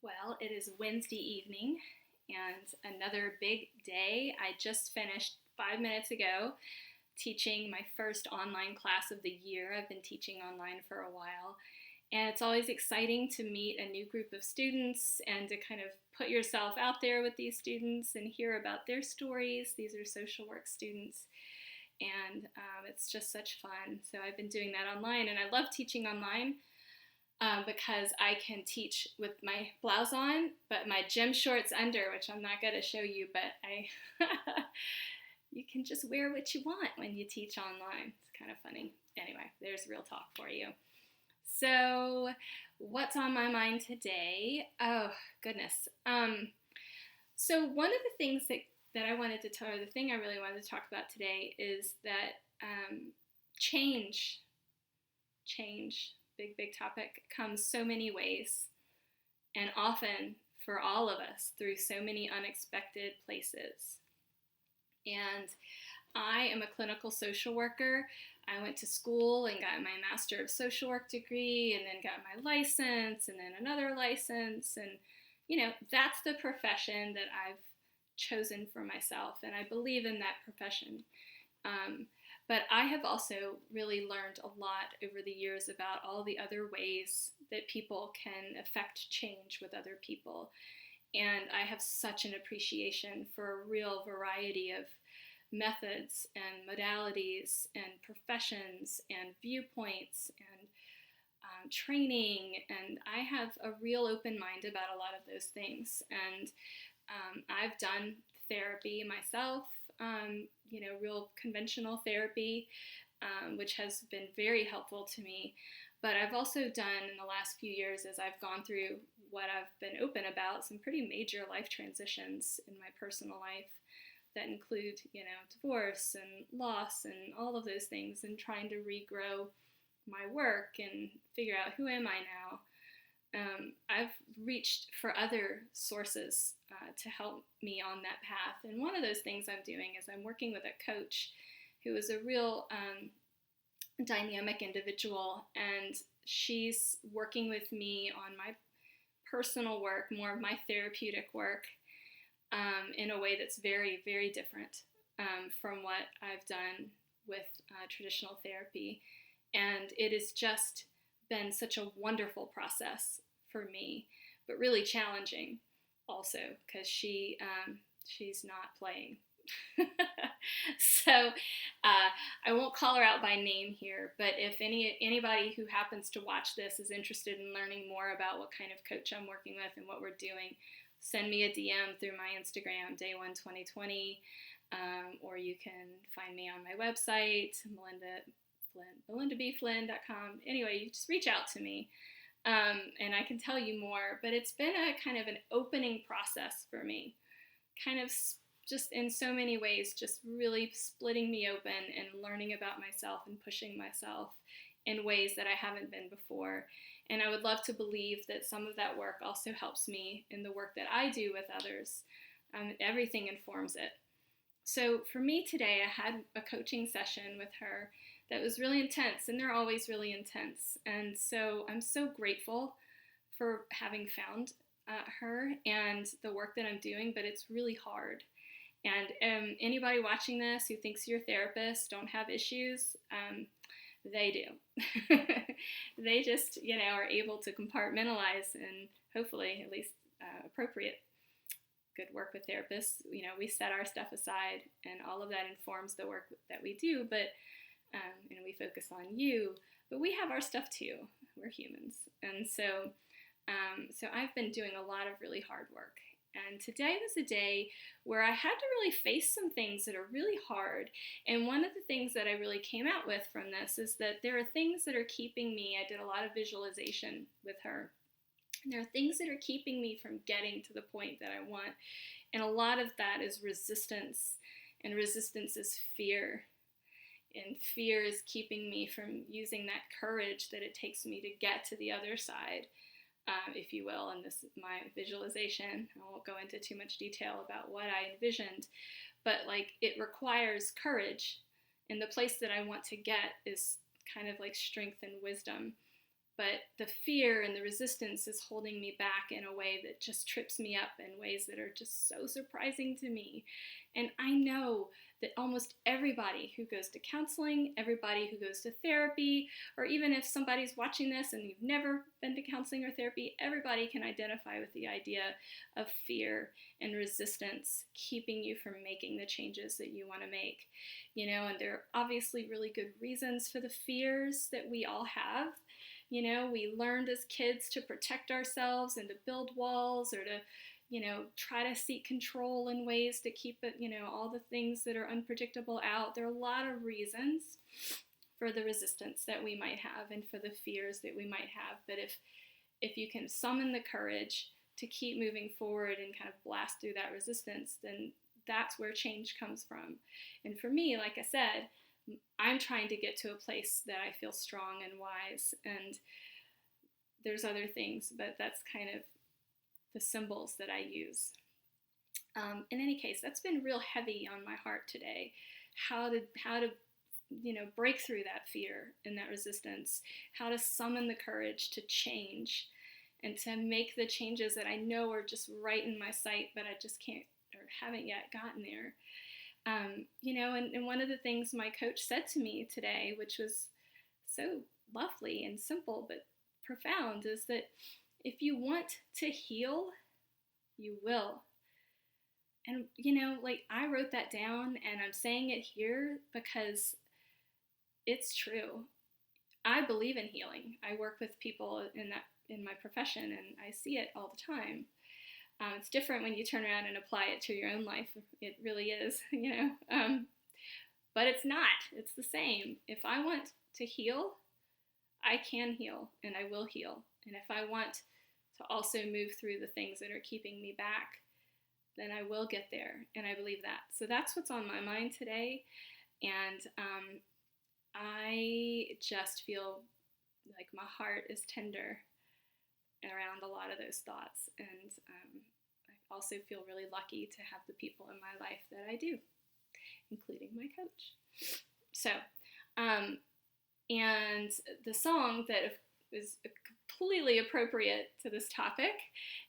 Well, it is Wednesday evening and another big day. I just finished 5 minutes ago teaching my first online class of the year. I've been teaching online for a while, and it's always exciting to meet a new group of students and to kind of put yourself out there with these students and hear about their stories. These are social work students, and it's just such fun. So I've been doing that online, and I love teaching online because I can teach with my blouse on, but my gym shorts under, which I'm not going to show you, but you can just wear what you want when you teach online. It's kind of funny. Anyway, there's real talk for you. So, what's on my mind today? Oh, goodness. So one of the things that I wanted to tell, or the thing I really wanted to talk about today is that change, big topic, comes so many ways, and often for all of us through so many unexpected places. And I am a clinical social worker. I went to school and got my Master of Social Work degree and then got my license and then another license. And, that's the profession that I've chosen for myself. And I believe in that profession. But I have also really learned a lot over the years about all the other ways that people can affect change with other people. And I have such an appreciation for a real variety of methods and modalities and professions and viewpoints and training. And I have a real open mind about a lot of those things. And I've done therapy myself, real conventional therapy, which has been very helpful to me. But I've also done in the last few years, as I've gone through what I've been open about, some pretty major life transitions in my personal life that include, divorce and loss and all of those things, and trying to regrow my work and figure out who am I now. I've reached for other sources to help me on that path. And one of those things I'm doing is I'm working with a coach who is a real dynamic individual, and she's working with me on my personal work, more of my therapeutic work, in a way that's very, very different from what I've done with traditional therapy. And it has just been such a wonderful process for me, but really challenging also, because she's not playing. So I won't call her out by name here, but if anybody who happens to watch this is interested in learning more about what kind of coach I'm working with and what we're doing, send me a DM through my Instagram, day12020, or you can find me on my website, melindabflynn.com. Anyway, you just reach out to me, and I can tell you more. But it's been a kind of an opening process for me, kind of just in so many ways, just really splitting me open and learning about myself and pushing myself in ways that I haven't been before. And I would love to believe that some of that work also helps me in the work that I do with others. Everything informs it. So for me today, I had a coaching session with her that was really intense, and they're always really intense. And so I'm so grateful for having found her and the work that I'm doing, but it's really hard. And anybody watching this who thinks your therapists don't have issues, they do. They just, are able to compartmentalize and hopefully at least appropriate good work with therapists. We set our stuff aside, and all of that informs the work that we do, but and we focus on you, but we have our stuff too. We're humans. And so I've been doing a lot of really hard work. And today was a day where I had to really face some things that are really hard. And one of the things that I really came out with from this is that there are things that are keeping me. I did a lot of visualization with her. And there are things that are keeping me from getting to the point that I want. And a lot of that is resistance. And resistance is fear. And fear is keeping me from using that courage that it takes me to get to the other side. If you will, and this is my visualization. I won't go into too much detail about what I envisioned, but it requires courage, and the place that I want to get is kind of like strength and wisdom. but the fear and the resistance is holding me back in a way that just trips me up in ways that are just so surprising to me. And I know that almost everybody who goes to counseling, everybody who goes to therapy, or even if somebody's watching this and you've never been to counseling or therapy, everybody can identify with the idea of fear and resistance keeping you from making the changes that you want to make. And there are obviously really good reasons for the fears that we all have. We learned as kids to protect ourselves and to build walls, or to try to seek control in ways to keep it, all the things that are unpredictable out. There are a lot of reasons for the resistance that we might have and for the fears that we might have. But if you can summon the courage to keep moving forward and kind of blast through that resistance, then that's where change comes from. And for me, like I said, I'm trying to get to a place that I feel strong and wise, and there's other things, but that's kind of the symbols that I use. In any case, that's been real heavy on my heart today. How to break through that fear and that resistance. How to summon the courage to change and to make the changes that I know are just right in my sight, but I just can't or haven't yet gotten there. And one of the things my coach said to me today, which was so lovely and simple but profound, is that if you want to heal, you will. And, I wrote that down and I'm saying it here because it's true. I believe in healing. I work with people in my profession and I see it all the time. It's different when you turn around and apply it to your own life. It really is, but it's not. It's the same. If I want to heal, I can heal and I will heal. And if I want to also move through the things that are keeping me back, then I will get there. And I believe that. So that's what's on my mind today. And I just feel like my heart is tender around a lot of those thoughts. And I also feel really lucky to have the people in my life that I do, including my coach. So, and the song that is completely appropriate to this topic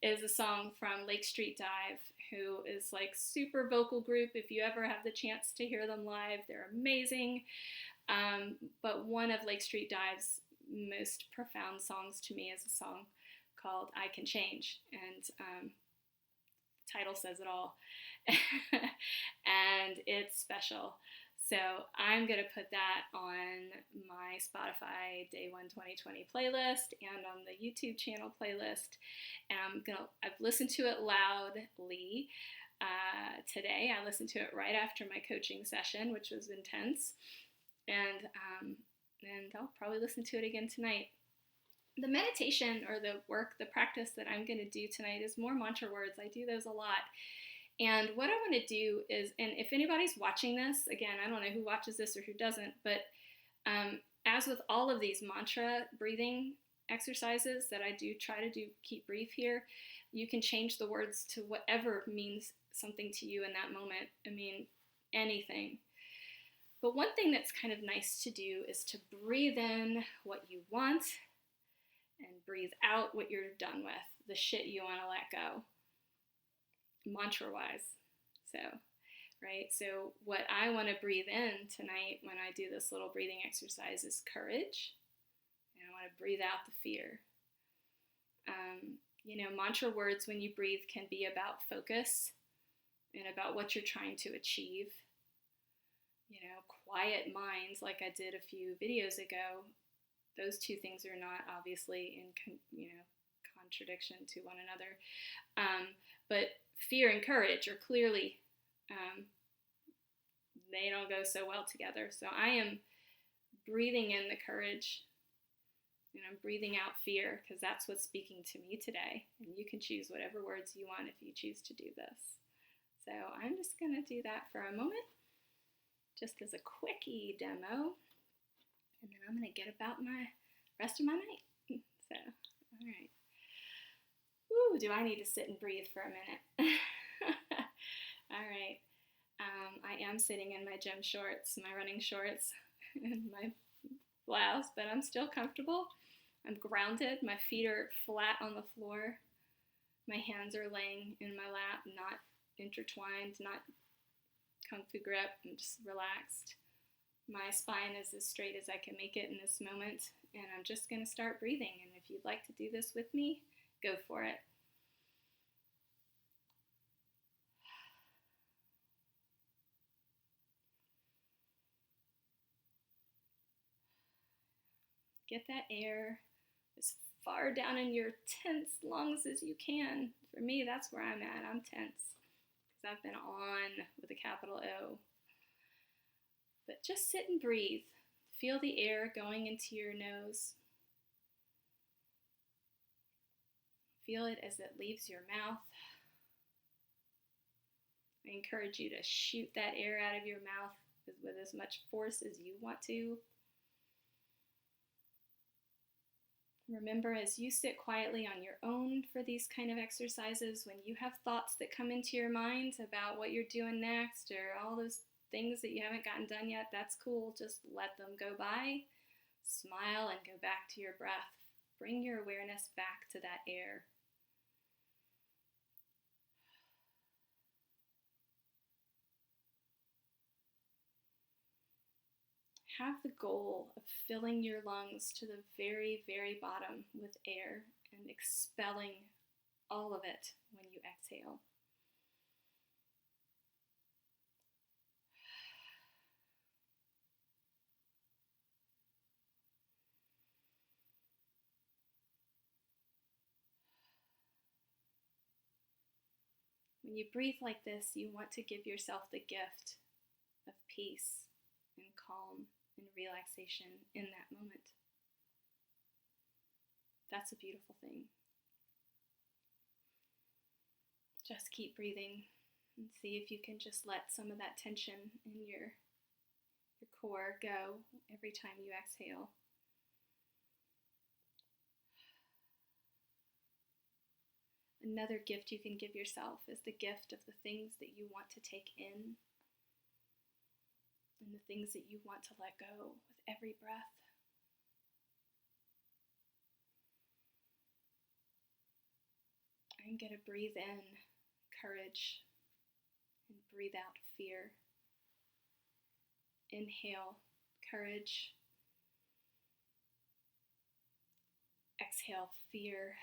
is a song from Lake Street Dive, who is like super vocal group. If you ever have the chance to hear them live, they're amazing. But one of Lake Street Dive's most profound songs to me is a song called I Can Change, and the title says it all. And it's special. So I'm going to put that on my Spotify Day 1 2020 playlist and on the YouTube channel playlist. And I've listened to it loudly today. I listened to it right after my coaching session, which was intense. And I'll probably listen to it again tonight. The meditation or the work, the practice that I'm going to do tonight is more mantra words. I do those a lot. And what I want to do is, and if anybody's watching this, again, I don't know who watches this or who doesn't, but as with all of these mantra breathing exercises that I do try to do, keep brief here, you can change the words to whatever means something to you in that moment. I mean, anything. But one thing that's kind of nice to do is to breathe in what you want and breathe out what you're done with, the shit you want to let go. Mantra-wise. So what I want to breathe in tonight when I do this little breathing exercise is courage, and I want to breathe out the fear. Mantra words when you breathe can be about focus and about what you're trying to achieve. Quiet minds, like I did a few videos ago, those two things are not obviously in contradiction to one another. But fear and courage are clearly, they don't go so well together. So I am breathing in the courage and I'm breathing out fear because that's what's speaking to me today. And you can choose whatever words you want if you choose to do this. So I'm just going to do that for a moment, just as a quickie demo. And then I'm going to get about my rest of my night. So, all right. Ooh, do I need to sit and breathe for a minute? All right. I am sitting in my gym shorts, my running shorts, and my blouse, but I'm still comfortable. I'm grounded. My feet are flat on the floor. My hands are laying in my lap, not intertwined, not kung fu grip. I'm just relaxed. My spine is as straight as I can make it in this moment, and I'm just going to start breathing. And if you'd like to do this with me, go for it. Get that air as far down in your tense lungs as you can. For me, that's where I'm at. I'm tense because I've been on with a capital O. But just sit and breathe. Feel the air going into your nose. Feel it as it leaves your mouth. I encourage you to shoot that air out of your mouth with as much force as you want to. Remember, as you sit quietly on your own for these kind of exercises, when you have thoughts that come into your mind about what you're doing next or all those things that you haven't gotten done yet, that's cool. Just let them go by. Smile and go back to your breath. Bring your awareness back to that air. Have the goal of filling your lungs to the very, very bottom with air and expelling all of it when you exhale. When you breathe like this, you want to give yourself the gift of peace and calm and relaxation in that moment. That's a beautiful thing. Just keep breathing and see if you can just let some of that tension in your core go every time you exhale. Another gift you can give yourself is the gift of the things that you want to take in and the things that you want to let go with every breath. I'm going to breathe in courage and breathe out fear. Inhale, courage. Exhale, fear.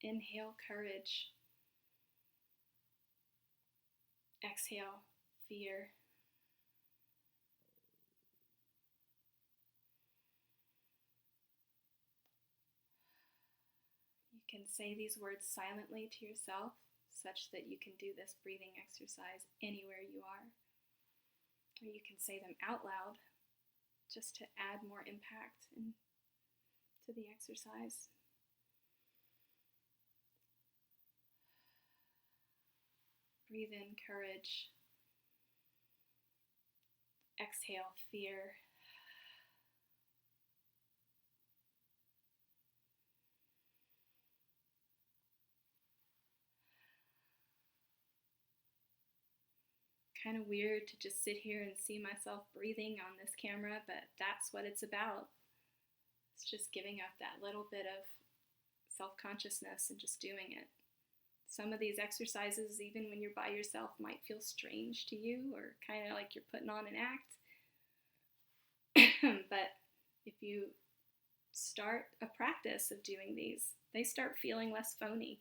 Inhale, courage. Exhale, fear. You can say these words silently to yourself, such that you can do this breathing exercise anywhere you are. Or you can say them out loud, just to add more impact to the exercise. Breathe in courage. Exhale fear. Kind of weird to just sit here and see myself breathing on this camera, but that's what it's about. It's just giving up that little bit of self-consciousness and just doing it. Some of these exercises, even when you're by yourself, might feel strange to you or kind of like you're putting on an act. But if you start a practice of doing these, they start feeling less phony.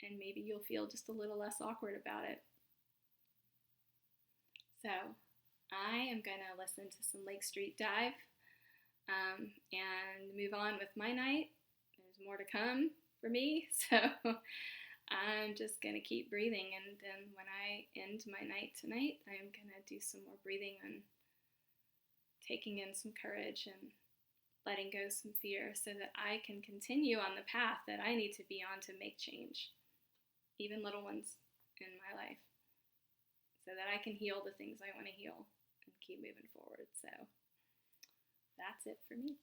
And maybe you'll feel just a little less awkward about it. So I am going to listen to some Lake Street Dive and move on with my night. There's more to come for me, so I'm just going to keep breathing, and then when I end my night tonight, I'm going to do some more breathing on taking in some courage and letting go some fear so that I can continue on the path that I need to be on to make change, even little ones in my life, so that I can heal the things I want to heal and keep moving forward. So that's it for me.